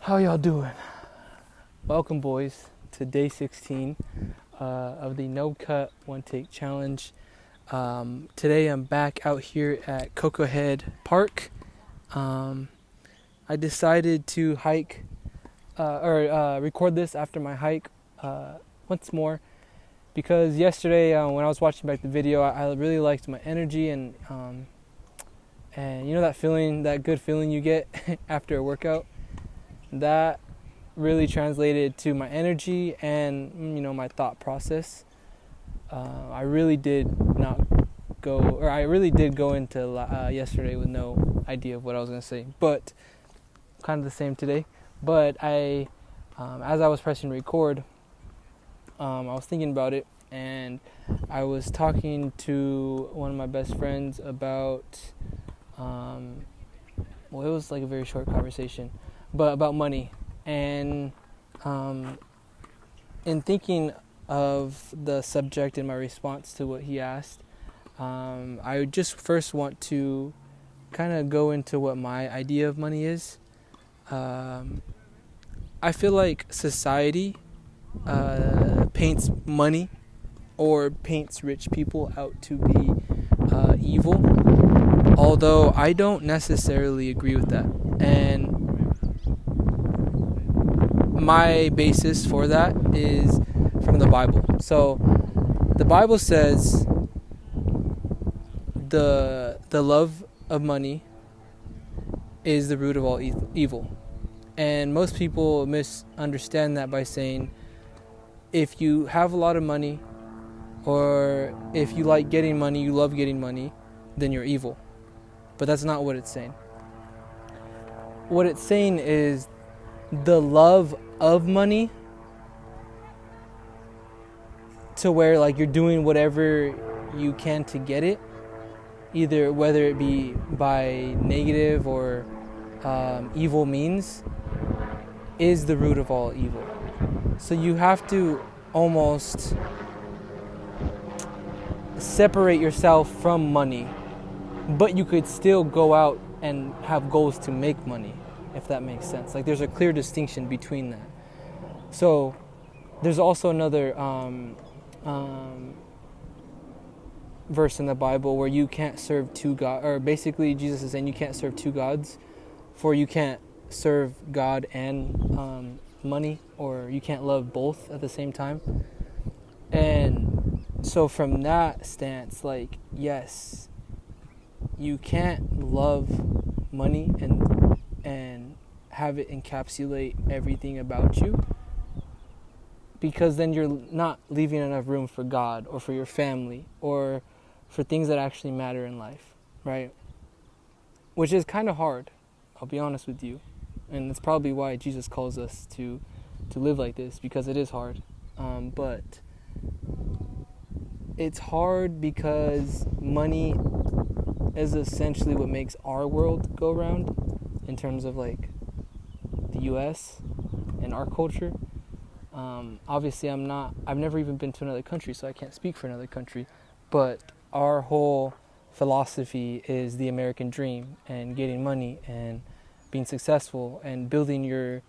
How y'all doing? Welcome, boys, to day 16 of the No Cut One Take Challenge. Today I'm back out here at Cocoa Head Park. I decided to hike record this after my hike once more because yesterday when I was watching back the video, I really liked my energy and you know that feeling, that good feeling you get after a workout. That really translated to my energy and, you know, my thought process. I really did go into yesterday with no idea of what I was going to say, but kind of the same today. But as I was pressing record, I was thinking about it, and I was talking to one of my best friends about, it was like a very short conversation, but about money. And in thinking of the subject and my response to what he asked, I just first want to kind of go into what my idea of money is. I feel like society paints money or paints rich people out to be evil, although I don't necessarily agree with that. And my basis for that is from the Bible. So the Bible says the love of money is the root of all evil. And most people misunderstand that by saying if you have a lot of money, or if you like getting money, you love getting money, then you're evil. But that's not what it's saying. What it's saying is the love of money, to where like you're doing whatever you can to get it, either whether it be by negative or evil means, is the root of all evil. So you have to almost separate yourself from money, but you could still go out and have goals to make money, if that makes sense. Like there's a clear distinction between that. So there's also another verse in the Bible where you can't serve two gods, or basically Jesus is saying you can't serve two gods, for you can't serve God and money, or you can't love both at the same time. And so from that stance, like, yes, you can't love money and have it encapsulate everything about you, because then you're not leaving enough room for God or for your family or for things that actually matter in life, right? Which is kind of hard, I'll be honest with you. And that's probably why Jesus calls us to live like this, because it is hard. But it's hard because money is essentially what makes our world go round in terms of like the US and our culture. Obviously I've never even been to another country, so I can't speak for another country, but our whole philosophy is the American dream and getting money and being successful and building your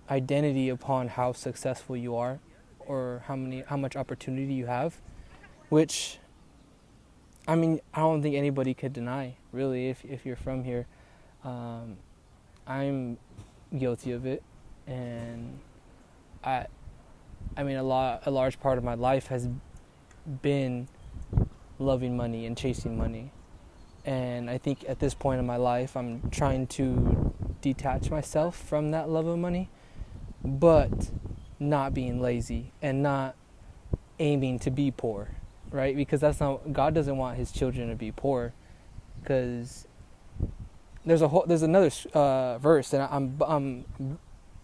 identity upon how successful you are or how much opportunity you have, which, I mean, I don't think anybody could deny, really, if you're from here. I'm guilty of it, and I mean, a large part of my life has been loving money and chasing money. And I think at this point in my life, I'm trying to detach myself from that love of money, but not being lazy and not aiming to be poor, right? Because God doesn't want his children to be poor, because there's another verse, and I'm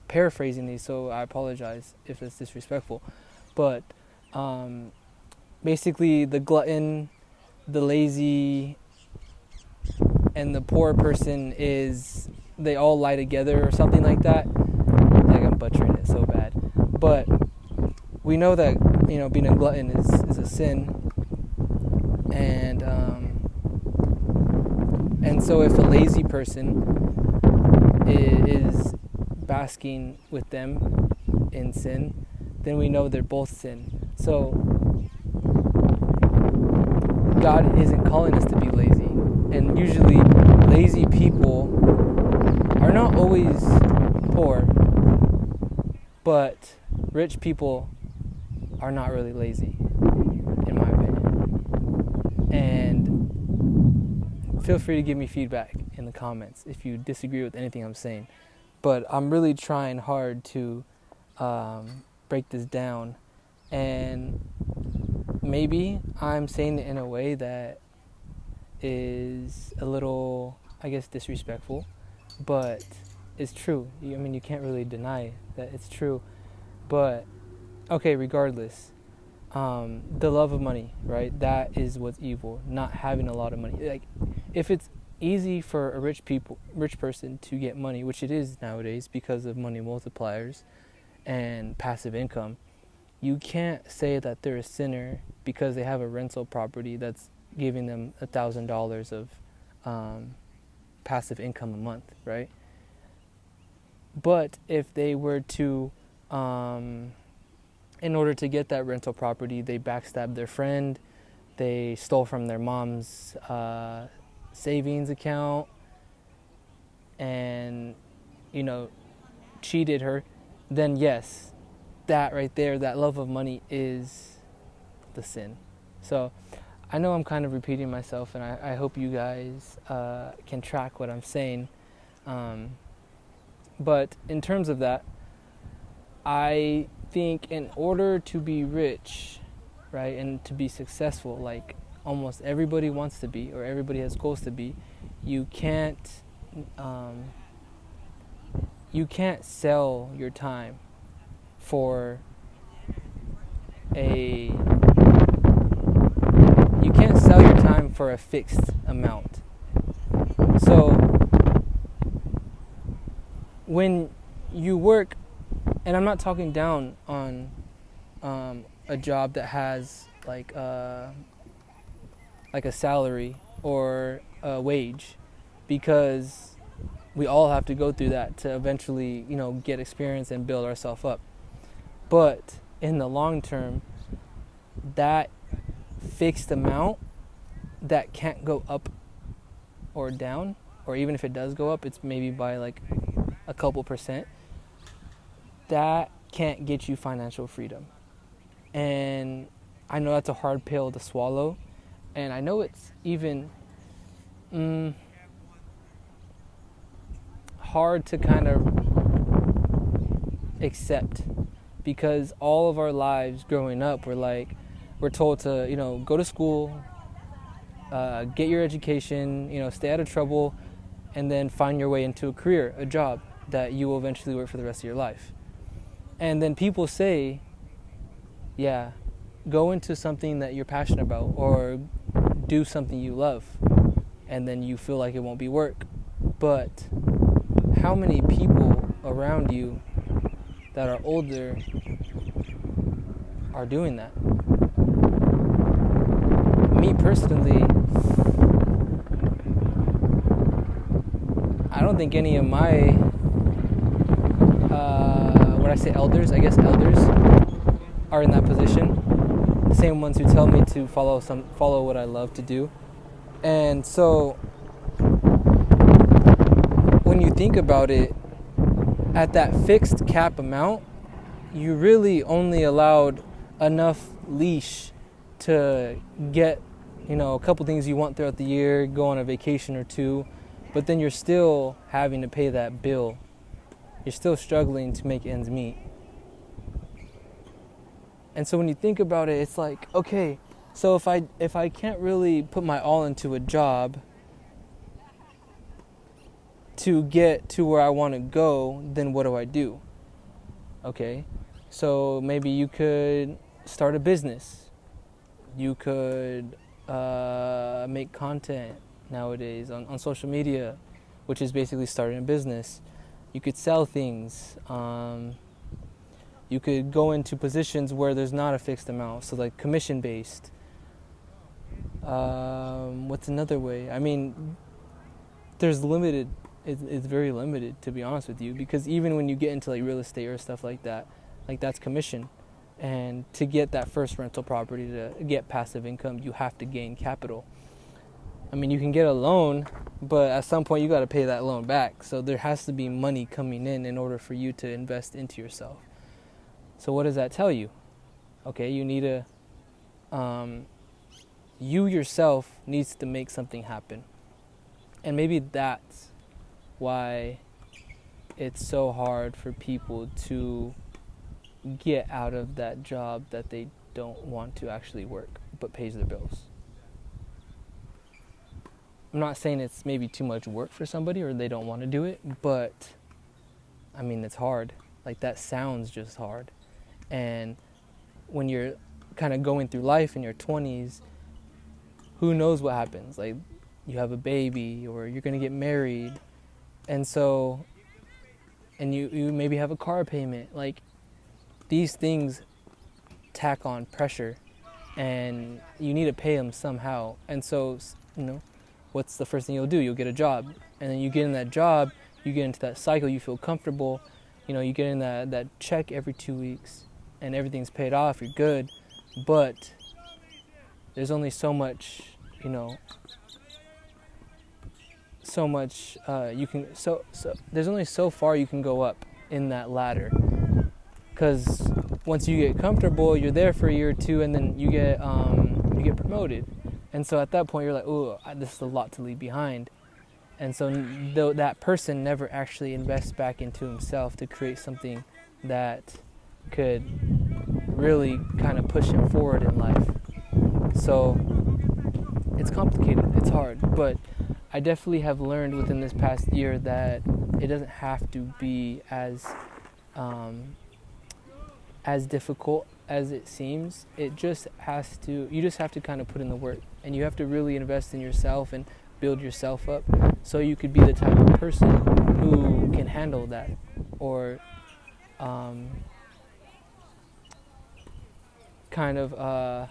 paraphrasing these, so I apologize if it's disrespectful, but basically the glutton, the lazy, and the poor person they all lie together or something like that. Like, I'm butchering it so bad, but we know that, you know, being a glutton is a sin, and so if a lazy person is basking with them in sin, then we know they're both sin. So God isn't calling us to be lazy. And usually lazy people are not always poor, but rich people are not really lazy, in my opinion. And feel free to give me feedback in the comments if you disagree with anything I'm saying. But I'm really trying hard to break this down, and maybe I'm saying it in a way that is a little, I guess, disrespectful, but it's true. I mean, you can't really deny that it's true. But okay, regardless, the love of money, right? That is what's evil. Not having a lot of money. Like, if it's easy for a rich person to get money, which it is nowadays because of money multipliers and passive income, you can't say that they're a sinner because they have a rental property that's giving them $1,000 of passive income a month, right? But if they were to, in order to get that rental property, they backstabbed their friend, they stole from their mom's savings account, and, cheated her, then yes, that right there, that love of money is the sin. So I know I'm kind of repeating myself, and I hope you guys can track what I'm saying. But in terms of that, I think in order to be rich, right, and to be successful, like almost everybody wants to be, or everybody has goals to be, you can't sell your time for a fixed amount. So when you work, and I'm not talking down on a job that has like a salary or a wage, because we all have to go through that to eventually, get experience and build ourselves up. But in the long term, that fixed amount that can't go up or down, or even if it does go up, it's maybe by like a couple percent, that can't get you financial freedom. And I know that's a hard pill to swallow, and I know it's even hard to kind of accept, because all of our lives growing up, we're told to, go to school, get your education, stay out of trouble, and then find your way into a career, a job that you will eventually work for the rest of your life. And then people say, yeah, go into something that you're passionate about, or do something you love, and then you feel like it won't be work. But how many people around you that are older are doing that? Me personally, I don't think any of my elders are in that position. The same ones who tell me to follow what I love to do. And so when you think about it, at that fixed cap amount, you really only allowed enough leash to get, a couple things you want throughout the year, go on a vacation or two, but then you're still having to pay that bill. You're still struggling to make ends meet. And so when you think about it, it's like, okay, so if I can't really put my all into a job to get to where I want to go, then what do I do? Okay, so maybe you could start a business. You could make content nowadays on social media, which is basically starting a business. You could sell things. You could go into positions where there's not a fixed amount, so like commission-based. What's another way? I mean, there's limited is very limited, to be honest with you, because even when you get into like real estate or stuff like that, like that's commission. And to get that first rental property, to get passive income, you have to gain capital. I mean, you can get a loan, but at some point you got to pay that loan back. So there has to be money coming in order for you to invest into yourself. So what does that tell you? Okay, you need to, you yourself needs to make something happen. And maybe that's why it's so hard for people to get out of that job that they don't want to actually work, but pays their bills. I'm not saying it's maybe too much work for somebody or they don't want to do it, but I mean, it's hard. Like, that sounds just hard. And when you're kind of going through life in your 20s, who knows what happens? Like, you have a baby or you're going to get married. And so, and you maybe have a car payment. Like, these things tack on pressure and you need to pay them somehow. And so, you know, what's the first thing you'll do? You'll get a job. And then you get in that job, you get into that cycle, you feel comfortable. You know, you get in that check every 2 weeks and everything's paid off, you're good. But there's only so much, you know, so much you can, so there's only so far you can go up in that ladder. Because once you get comfortable, you're there for a year or two, and then you get promoted. And so at that point, you're like, oh, this is a lot to leave behind. And so that person never actually invests back into himself to create something that could really kind of push him forward in life. So it's complicated, it's hard, but I definitely have learned within this past year that it doesn't have to be as difficult as it seems. It just has to, you just have to kind of put in the work, and you have to really invest in yourself and build yourself up so you could be the type of person who can handle that, or kind of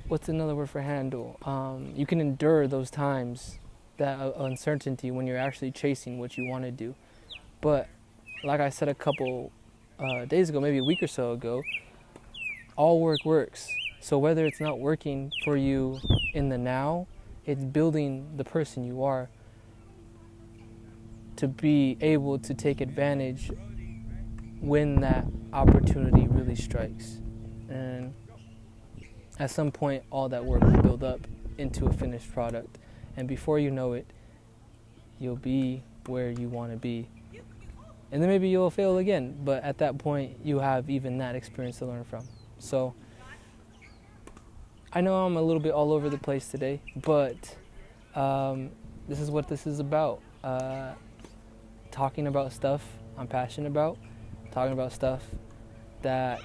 what's another word for handle? You can endure those times, that uncertainty, when you're actually chasing what you want to do. But like I said a couple days ago, maybe a week or so ago, all work works. So whether it's not working for you in the now, it's building the person you are to be able to take advantage when that opportunity really strikes. And at some point, all that work will build up into a finished product. And before you know it, you'll be where you want to be. And then maybe you'll fail again, but at that point, you have even that experience to learn from. So I know I'm a little bit all over the place today, but this is what this is about. Talking about stuff I'm passionate about, talking about stuff that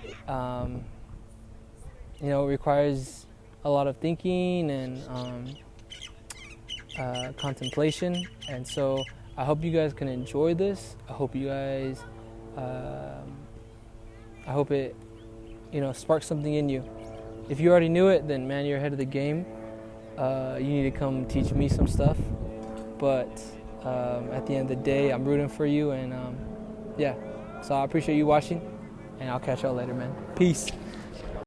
requires a lot of thinking and contemplation. And so I hope you guys can enjoy this. I hope you guys, I hope it, sparks something in you. If you already knew it, then man, you're ahead of the game. You need to come teach me some stuff. But at the end of the day, I'm rooting for you, and yeah. So I appreciate you watching, and I'll catch y'all later, man. Peace.